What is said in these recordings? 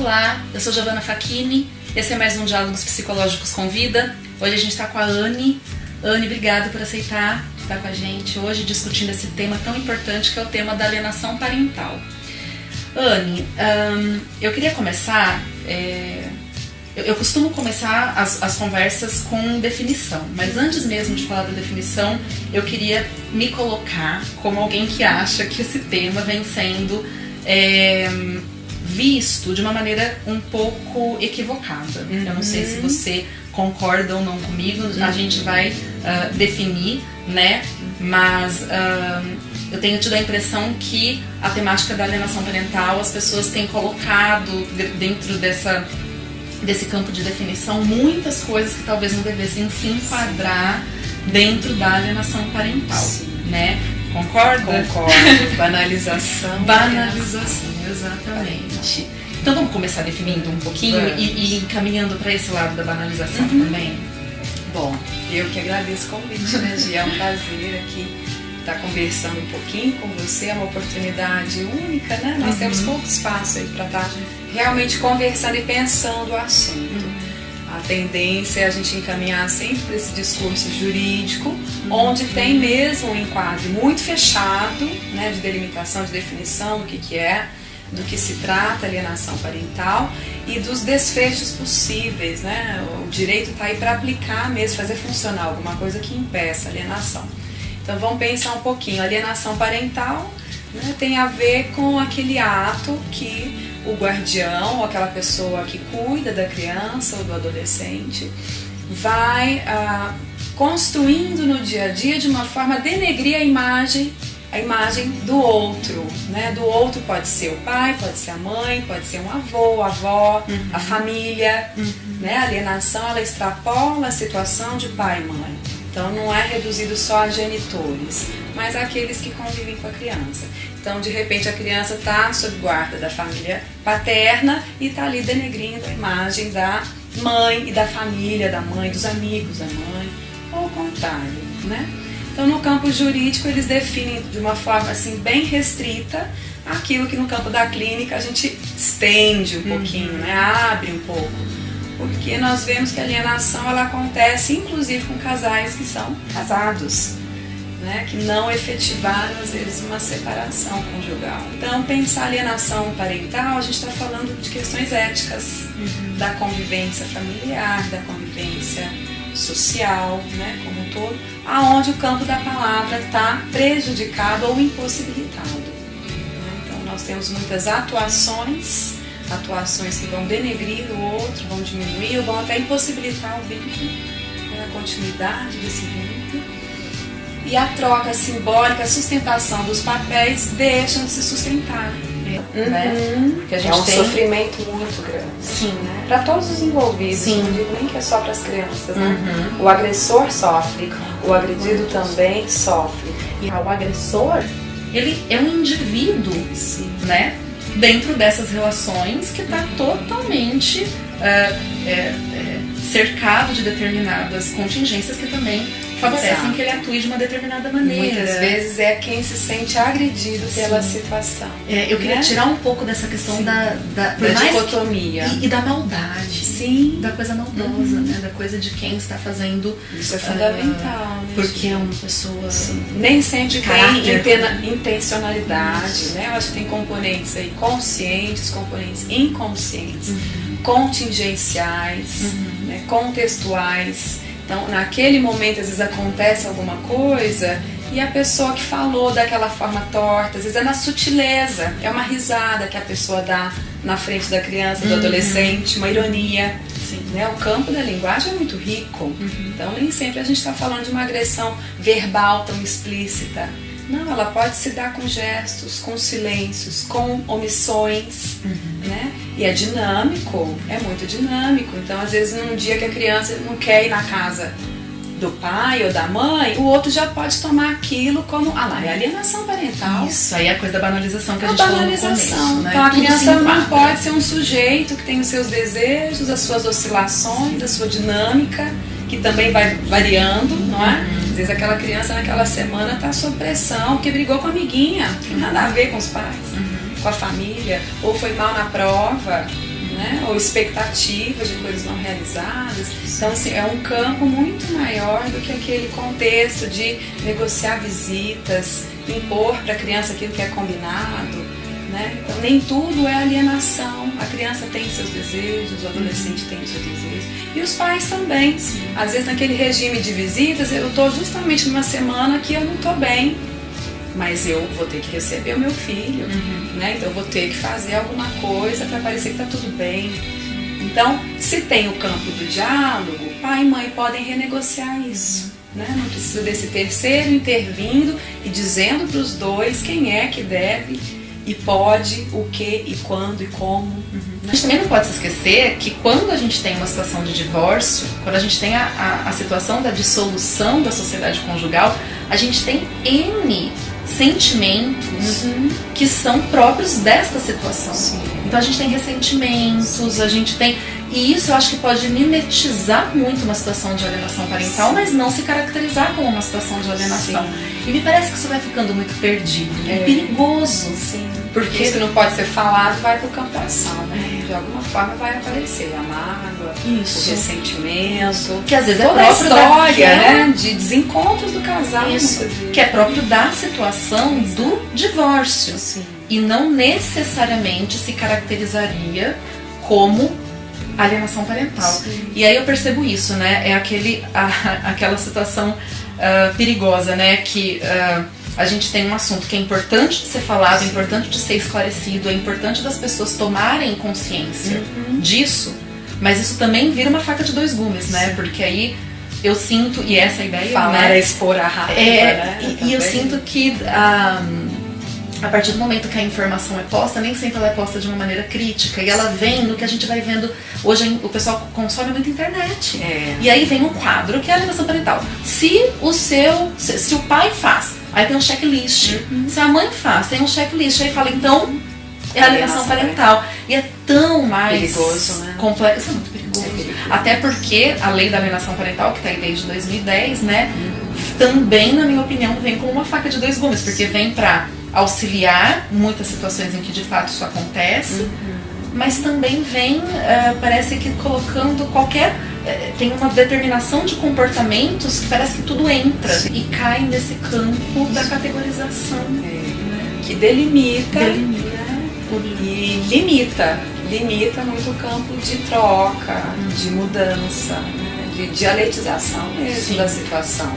Olá, eu sou Giovanna Facchini, esse é mais um Diálogos Psicológicos com Vida. Hoje a gente está com a Anne. Anne, obrigada por aceitar estar com a gente hoje discutindo esse tema tão importante que é o tema da alienação parental. Anne, eu queria começar... Eu costumo começar as conversas com definição, mas antes mesmo de falar da definição, eu queria me colocar como alguém que acha que esse tema vem sendo visto de uma maneira um pouco equivocada. Eu não sei se você concorda ou não comigo, a gente vai definir, né? Mas eu tenho tido a impressão que a temática da alienação parental, as pessoas têm colocado dentro desse campo de definição muitas coisas que talvez não devessem se enquadrar dentro da alienação parental. Sim. Né? Concorda? Concordo. Banalização. Banalização, exatamente. Então vamos começar definindo um pouquinho e encaminhando para esse lado da banalização também? Bom, eu que agradeço o convite, né, Gi? É um prazer aqui estar conversando um pouquinho com você, é uma oportunidade única, né? Nós temos pouco espaço aí para estar realmente conversando e pensando o assunto. A tendência é a gente encaminhar sempre para esse discurso jurídico, onde tem mesmo um enquadro muito fechado, né, de delimitação, de definição do que é, do que se trata alienação parental e dos desfechos possíveis, né? O direito está aí para aplicar mesmo, fazer funcionar alguma coisa que impeça a alienação. Então vamos pensar um pouquinho. A alienação parental, né, tem a ver com aquele ato que o guardião ou aquela pessoa que cuida da criança ou do adolescente vai construindo no dia a dia de uma forma a denegrir a imagem do outro, né? Do outro pode ser o pai, pode ser a mãe, pode ser um avô, a avó, a família, né? A alienação, ela extrapola a situação de pai e mãe. Então não é reduzido só a genitores, mas àqueles que convivem com a criança. Então de repente a criança está sob guarda da família paterna e está ali denegrindo a imagem da mãe e da família da mãe, dos amigos da mãe, ou o contrário, né? Então no campo jurídico eles definem de uma forma assim bem restrita aquilo que no campo da clínica a gente estende um pouquinho, né? Abre um pouco. Porque nós vemos que a alienação ela acontece inclusive com casais que são casados, né, que não efetivaram às vezes uma separação conjugal. Então pensar alienação parental, a gente está falando de questões éticas, da convivência familiar, da convivência social, né, como um todo, aonde o campo da palavra está prejudicado ou impossibilitado. Então nós temos muitas atuações que vão denegrir o outro, vão diminuir ou vão até impossibilitar o vínculo, a continuidade desse vínculo. E a troca simbólica, a sustentação dos papéis deixam de se sustentar. Né? Porque a gente tem sofrimento muito grande. Sim, né? Para todos os envolvidos, Sim. Não digo nem que é só para as crianças. Né? O agressor sofre, o agredido também sofre. E o agressor, ele é um indivíduo, né? Dentro dessas relações que está totalmente cercado de determinadas contingências que também favorecem que ele atue de uma determinada maneira. Muitas vezes é quem se sente agredido pela situação. Eu queria tirar um pouco dessa questão da dicotomia. E da maldade. Sim. Da coisa maldosa, né? Da coisa de quem está fazendo. Isso é fundamental. Né, porque é uma pessoa... Nem sempre tem intencionalidade, né? Eu acho que tem componentes aí conscientes, componentes inconscientes, contingenciais, né? Contextuais. Então, naquele momento, às vezes acontece alguma coisa e a pessoa que falou daquela forma torta, às vezes é na sutileza, é uma risada que a pessoa dá na frente da criança, do adolescente, uma ironia. Né? O campo da linguagem é muito rico, então nem sempre a gente está falando de uma agressão verbal tão explícita. Não, ela pode se dar com gestos, com silêncios, com omissões, né? E é dinâmico, é muito dinâmico. Então, às vezes, num dia que a criança não quer ir na casa do pai ou da mãe, o outro já pode tomar aquilo como, é alienação parental. Isso, aí é a coisa da banalização que a gente falou no começo, né? Então, a criança não pode ser um sujeito que tem os seus desejos, as suas oscilações, a sua dinâmica, que também vai variando, não é? Às vezes aquela criança naquela semana está sob pressão, porque brigou com a amiguinha, não tem nada a ver com os pais, com a família, ou foi mal na prova, né? Ou expectativas de coisas não realizadas. Então, assim, é um campo muito maior do que aquele contexto de negociar visitas, impor para a criança aquilo que é combinado, né? Então, nem tudo é alienação. A criança tem seus desejos, o adolescente tem seus desejos. E os pais também. Às vezes, naquele regime de visitas, eu estou justamente numa semana que eu não estou bem, mas eu vou ter que receber o meu filho, né? Então eu vou ter que fazer alguma coisa para parecer que está tudo bem. Então, se tem o campo do diálogo, pai e mãe podem renegociar isso, né? Não precisa desse terceiro intervindo e dizendo para os dois quem é que deve e pode, o que e quando e como. A gente também não pode se esquecer que quando a gente tem uma situação de divórcio, quando a gente tem a situação da dissolução da sociedade conjugal, a gente tem N sentimentos que são próprios desta situação. Sim. Então a gente tem ressentimentos, a gente tem... E isso eu acho que pode mimetizar muito uma situação de alienação parental, mas não se caracterizar como uma situação de alienação. E me parece que isso vai ficando muito perdido, perigoso. Sim. Porque isso não pode ser falado, vai pro campo da ação, né? De alguma forma vai aparecer a mágoa, o ressentimento, que às vezes é toda a próprio história, né? De desencontros do casal. Isso, que é próprio da situação do divórcio. Sim. E não necessariamente se caracterizaria como alienação parental. Sim. E aí eu percebo isso, né? É aquela situação perigosa, né? Que a gente tem um assunto que é importante de ser falado, é importante de ser esclarecido, é importante das pessoas tomarem consciência disso, mas isso também vira uma faca de dois gumes, né? Porque aí eu sinto, e essa é a ideia, falar né? É expor a raiva, né? E eu sinto que a partir do momento que a informação é posta, nem sempre ela é posta de uma maneira crítica. E ela vem no que a gente vai vendo. Hoje o pessoal consome muita internet. E aí vem um quadro que é a alienação parental. Se o pai faz, aí tem um checklist. Se a mãe faz, tem um checklist. Aí fala, então, é alienação parental. E é tão mais perigoso, né? complexo. Isso é muito perigoso. Até porque a lei da alienação parental, que está aí desde 2010, né? Também, na minha opinião, vem como uma faca de dois gumes. Porque vem pra auxiliar muitas situações em que de fato isso acontece, mas também vem, parece que colocando tem uma determinação de comportamentos que parece que tudo entra e cai nesse campo da categorização. Que delimita. E limita muito o campo de troca, de mudança, né? De dialetização mesmo da situação.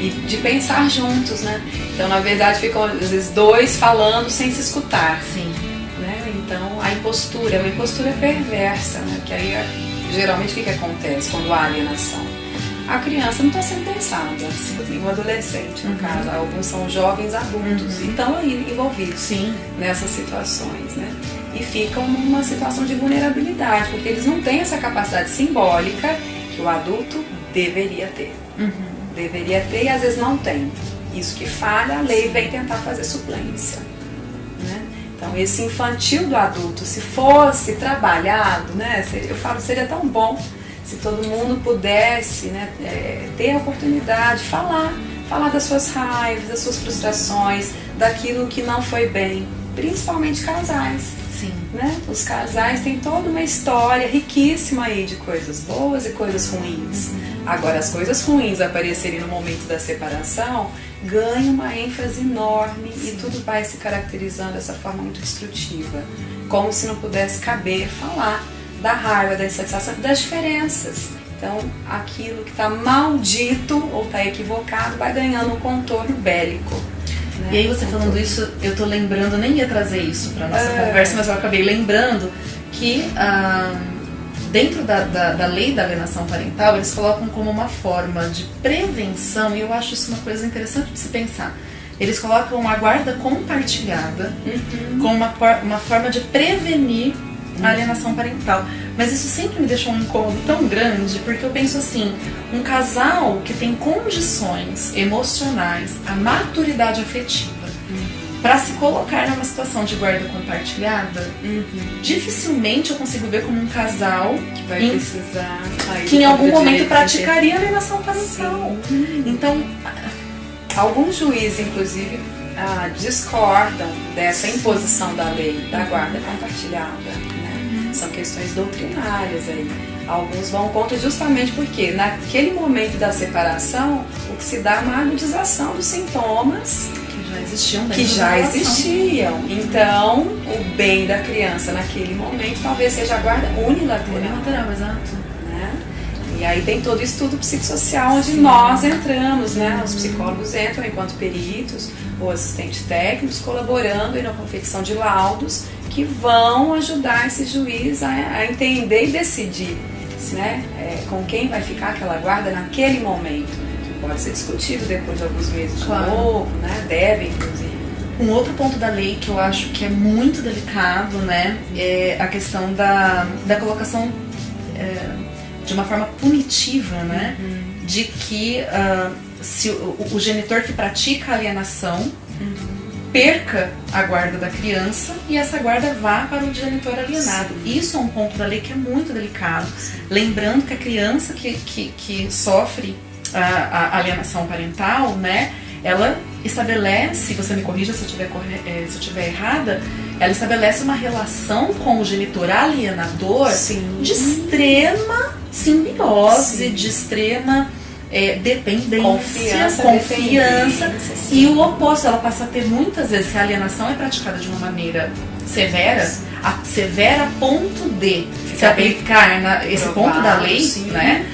E de pensar juntos, né? Então, na verdade, ficam às vezes dois falando sem se escutar. Sim. Né? Então, a impostura é uma impostura perversa, né? Que aí, geralmente, o que acontece quando há alienação? A criança não está sendo pensada, assim, um adolescente, no caso. Alguns são jovens adultos e estão aí envolvidos nessas situações, né? E ficam numa situação de vulnerabilidade, porque eles não têm essa capacidade simbólica que o adulto deveria ter. Deveria ter e às vezes não tem. Isso que falha, a lei vem tentar fazer suplência, né? Então esse infantil do adulto, se fosse trabalhado, né, eu falo, seria tão bom se todo mundo pudesse, né, ter a oportunidade de falar das suas raivas, das suas frustrações, daquilo que não foi bem, principalmente casais. Né? Os casais têm toda uma história riquíssima aí de coisas boas e coisas ruins. Agora, as coisas ruins aparecerem no momento da separação ganham uma ênfase enorme e tudo vai se caracterizando dessa forma muito destrutiva, como se não pudesse caber falar da raiva, da insatisfação e das diferenças. Então, aquilo que está maldito ou está equivocado vai ganhando um contorno bélico. E aí você falando isso, eu tô lembrando, nem ia trazer isso pra nossa conversa, mas eu acabei lembrando que dentro da lei da alienação parental, eles colocam como uma forma de prevenção, e eu acho isso uma coisa interessante de se pensar. Eles colocam a guarda compartilhada como uma forma de prevenir a alienação parental. Mas isso sempre me deixou um incômodo tão grande, porque eu penso assim, um casal que tem condições emocionais, a maturidade afetiva, para se colocar numa situação de guarda compartilhada, dificilmente eu consigo ver como um casal que vai precisar que em algum momento praticaria alienação parental. Então, alguns juízes, inclusive, discordam dessa imposição da lei da guarda compartilhada, né? São questões doutrinárias aí. Alguns vão contra justamente porque naquele momento da separação, o que se dá é uma agudização dos sintomas que já existiam. Então, o bem da criança naquele momento talvez seja a guarda unilateral. Unilateral, exato. Né? E aí tem todo o estudo psicossocial onde nós entramos, né? Os psicólogos entram enquanto peritos ou assistentes técnicos, colaborando na confecção de laudos que vão ajudar esse juiz a entender e decidir, né? Com quem vai ficar aquela guarda naquele momento. Pode ser discutido depois de alguns meses de novo, né? Deve, inclusive. Um outro ponto da lei que eu acho que é muito delicado, né? É a questão da colocação de uma forma punitiva, né? De que se o genitor que pratica a alienação perca a guarda da criança e essa guarda vá para o genitor alienado. Isso é um ponto da lei que é muito delicado. Lembrando que a criança que sofre a alienação parental, né, ela estabelece, você me corrija se eu estiver errada, ela estabelece uma relação com o genitor alienador de extrema simbiose, de extrema dependência, confiança e o oposto, ela passa a ter muitas vezes, se a alienação é praticada de uma maneira severa, severa a ponto de se aplicar esse ponto da lei, né?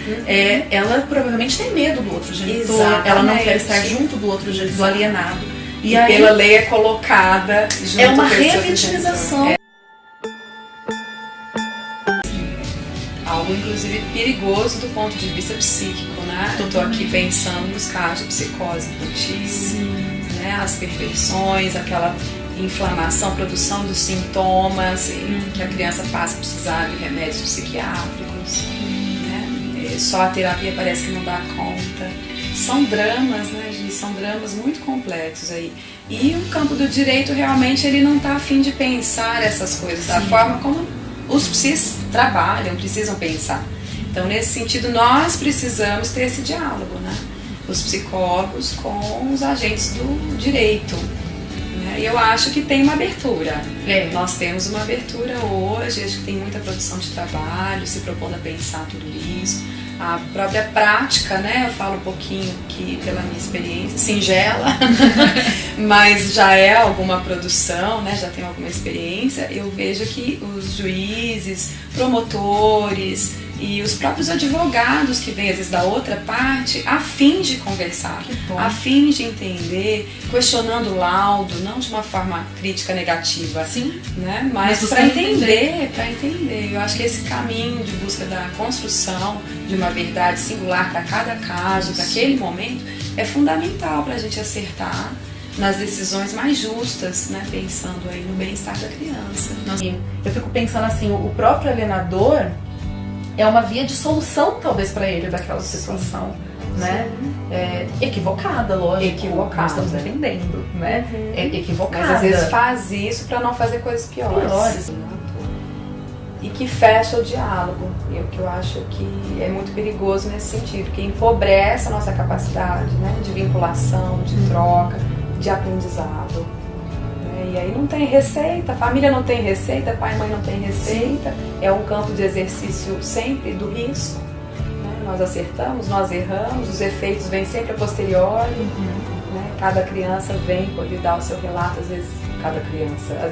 Ela provavelmente tem medo do outro genitor, ela não quer estar junto do outro genitor, do alienado. E aí, pela lei é colocada junto é uma revitimização. Algo, inclusive, perigoso do ponto de vista psíquico, né? Eu tô aqui pensando nos casos de psicose infantil, né? As perversões, aquela inflamação, produção dos sintomas, que a criança passa a precisar de remédios psiquiátricos, né? Só a terapia parece que não dá conta. São dramas, né, gente? São dramas muito complexos aí. E o campo do direito realmente ele não está a fim de pensar essas coisas da forma como os psis trabalham, precisam pensar. Então, nesse sentido, nós precisamos ter esse diálogo, né? Os psicólogos com os agentes do direito. Né? E eu acho que tem uma abertura. Nós temos uma abertura hoje, acho que tem muita produção de trabalho, se propondo a pensar tudo isso. A própria prática, né? Eu falo um pouquinho que pela minha experiência, singela, mas já é alguma produção, né? Já tenho alguma experiência. Eu vejo que os juízes, promotores e os próprios advogados que vêm às vezes da outra parte, a fim de conversar, a fim de entender, questionando o laudo, não de uma forma crítica negativa, né? Mas para entender. Eu acho que esse caminho de busca da construção de uma verdade singular para cada caso, para aquele momento, é fundamental para a gente acertar nas decisões mais justas, né? Pensando aí no bem-estar da criança. Eu fico pensando assim, o próprio alienador é uma via de solução, talvez, para ele daquela situação, né? Equivocada, lógico. Nós estamos defendendo, né? Equivocada. Mas às vezes faz isso para não fazer coisas piores. E que fecha o diálogo. E o que eu acho que é muito perigoso nesse sentido, que empobrece a nossa capacidade, né? De vinculação, de troca, de aprendizado. E aí não tem receita, a família não tem receita, pai e mãe não tem receita, é um campo de exercício sempre do risco, né? Nós acertamos, nós erramos, os efeitos vêm sempre a posteriori, né? Cada criança vem poder dar o seu relato, às vezes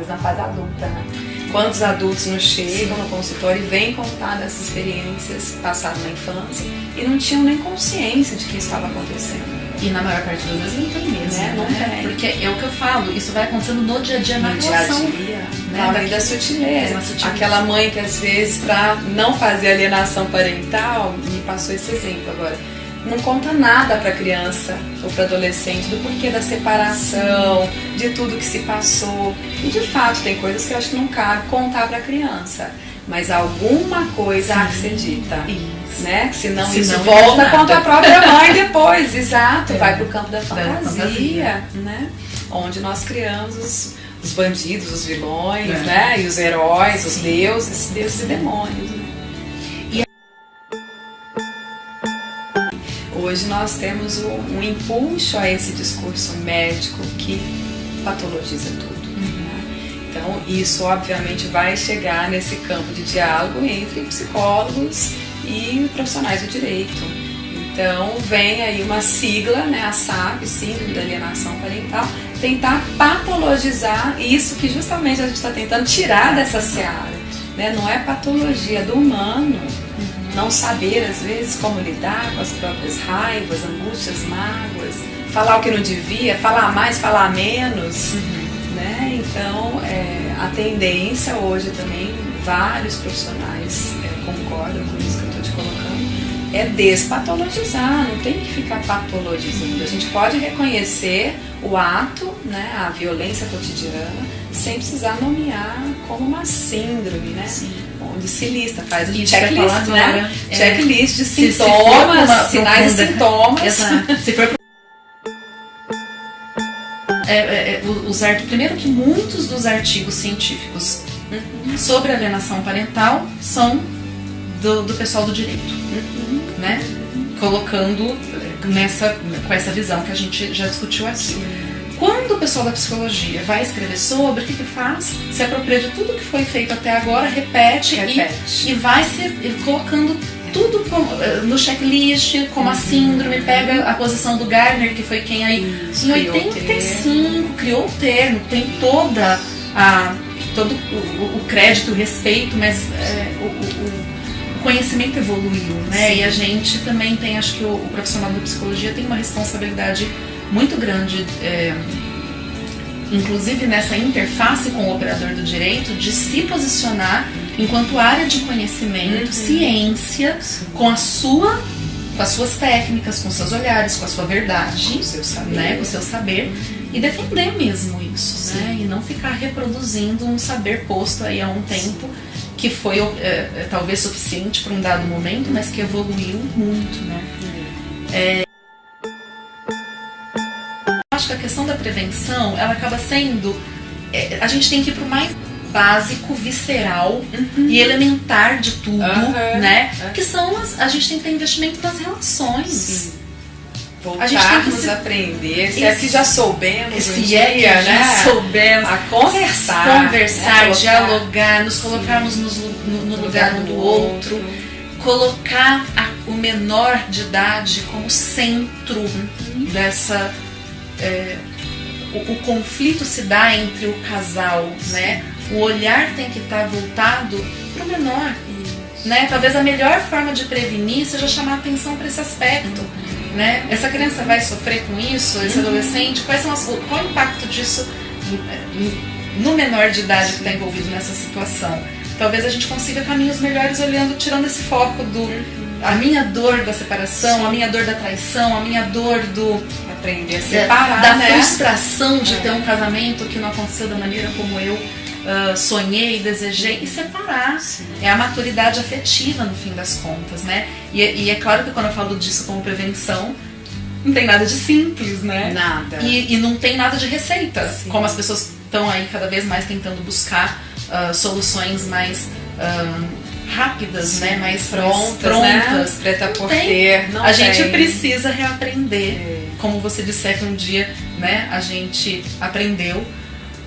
na fase adulta, né? Quantos adultos nos chegam no consultório e vêm contar dessas experiências passadas na infância e não tinham nem consciência de que isso estava acontecendo. E na maior parte das vezes não tem mesmo, né? Não tem. Porque é o que eu falo, isso vai acontecendo no dia a dia, na relação. No dia a dia, né? Além da sutileza. Aquela mãe que às vezes, para não fazer alienação parental, me passou esse exemplo agora, não conta nada para a criança ou para adolescente do porquê da separação, de tudo que se passou. E de fato tem coisas que eu acho que não cabe contar para a criança. Mas alguma coisa há que ser dita, né? Senão isso volta contra a própria mãe depois, vai para o campo da fantasia, né? Onde nós criamos os bandidos, os vilões, né? E os heróis, os deuses e demônios, né? Hoje nós temos um impulso a esse discurso médico que patologiza tudo. Né? Então Então, isso obviamente vai chegar nesse campo de diálogo entre psicólogos e profissionais do direito. Então, vem aí uma sigla, né, a SAP, Síndrome da Alienação Parental, tentar patologizar isso que justamente a gente está tentando tirar dessa seara. Né? Não é patologia do humano não saber, às vezes, como lidar com as próprias raivas, angústias, mágoas, falar o que não devia, falar mais, falar menos. Né? Então, a tendência hoje também, vários profissionais concordam com isso que eu estou te colocando, é despatologizar, não tem que ficar patologizando. A gente pode reconhecer o ato, né, a violência cotidiana, sem precisar nomear como uma síndrome, né? Sim. Onde se lista, faz um checklist, né? Checklist de sintomas, sinais e sintomas. Exato. Se for primeiro que muitos dos artigos científicos sobre alienação parental são do pessoal do direito, né? Colocando com essa visão que a gente já discutiu aqui. Sim. Quando o pessoal da psicologia vai escrever sobre, o que faz? Se apropria de tudo que foi feito até agora, repete. E vai se colocando tudo no checklist, como a síndrome, pega a posição do Gardner, que foi quem aí em 85 criou o termo, tem todo o crédito, o respeito, mas o conhecimento evoluiu, né? Sim. E a gente também tem, acho que o profissional da psicologia tem uma responsabilidade muito grande, inclusive nessa interface com o operador do direito, de se posicionar enquanto área de conhecimento, ciência, com as suas técnicas, com seus olhares, com a sua verdade, com o seu saber, né? Com o seu saber, e defender mesmo isso, né? E não ficar reproduzindo um saber posto aí há um tempo que foi talvez suficiente para um dado momento, mas que evoluiu muito, né? Acho que a questão da prevenção, ela acaba sendo, a gente tem que ir para o mais básico, visceral e elementar de tudo, né? Que são a gente tem que ter investimento nas relações. Sim. A gente tem que aprender, se é que já soubemos um dia, já soubemos a conversar, né? Dialogar, nos colocarmos no lugar um do outro, colocar o menor de idade como centro dessa... o conflito se dá entre o casal, né? O olhar tem que estar voltado para o menor, né? Talvez a melhor forma de prevenir seja chamar atenção para esse aspecto, né? Essa criança vai sofrer com isso, esse adolescente, qual o impacto disso no menor de idade que está envolvido nessa situação? Talvez a gente consiga caminhos melhores tirando esse foco a minha dor da separação, a minha dor da traição, a minha dor do aprender a separar, da frustração de ter um casamento que não aconteceu da maneira como eu sonhei, desejei, e separar. Sim. É a maturidade afetiva no fim das contas, né? E é claro que quando eu falo disso como prevenção, não tem nada de simples, né? Nada. E não tem nada de receita. Sim. Como as pessoas estão aí cada vez mais tentando buscar soluções mais rápidas, sim, né? Mais prontas. Né? Preta por ter. A gente precisa reaprender. Como você disse que um dia, né, a gente aprendeu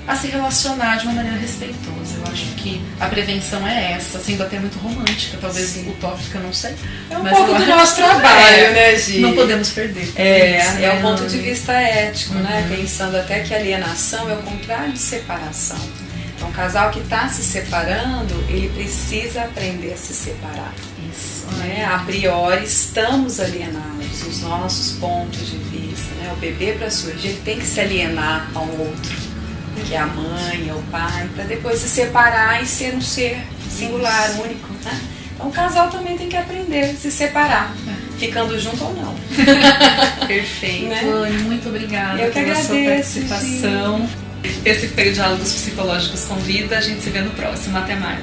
a se relacionar de uma maneira respeitosa. Eu acho que a prevenção é essa, sendo até muito romântica, talvez utópica, não sei. É um pouco do nosso trabalho, né, Gi? Não podemos perder. É um ponto de vista ético, né? Pensando até que alienação é o contrário de separação. Então, um casal que está se separando, ele precisa aprender a se separar. Isso. Né? A priori, estamos alienados, os nossos pontos de vista. Né? O bebê, para surgir, ele tem que se alienar ao outro, que é a mãe, é o pai, para depois se separar e ser um ser singular, único. Né? Então, o casal também tem que aprender a se separar, ficando junto ou não. Perfeito. Né? Anne, muito obrigada pela sua participação. Esse foi o Diálogos Psicológicos com Vida. A gente se vê no próximo. Até mais.